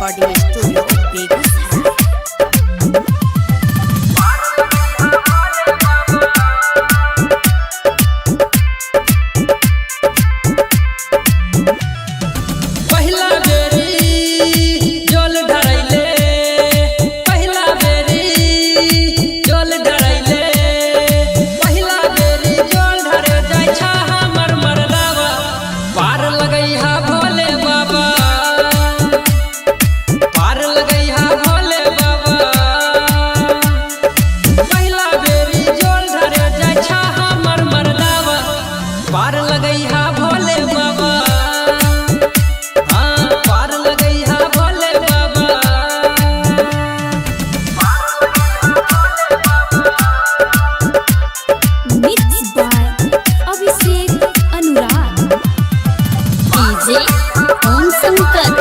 Recording studio Begusarai. पार लगैहा भोले बाबा, हाँ पार लगैहा Bhole Baba. Mix by Abhishek Anurag, DJ Om Shankar,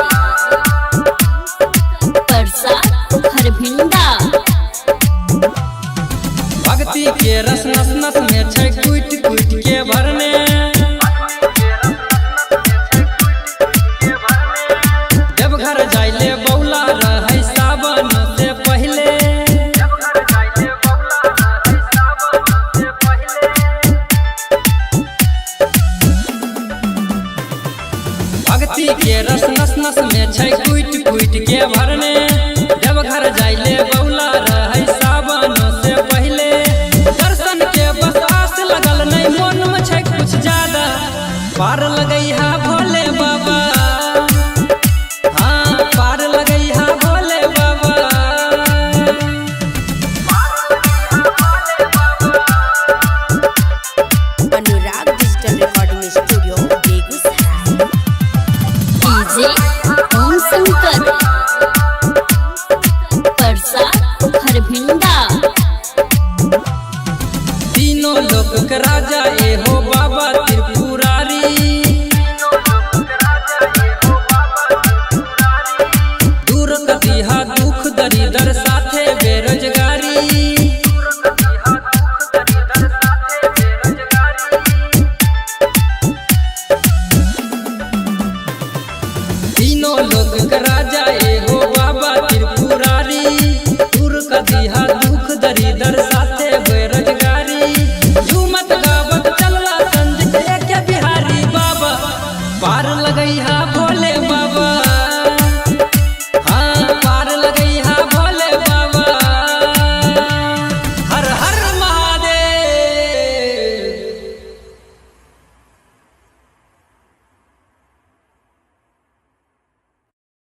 Parsa Harbhinda. भक्ति के रस नस नस में छै कुट कुट के भरने, जब घर जाइले बौला रहै सावन से पहले। भक्ति के रस नस नस में छै कुट कुट के भरने,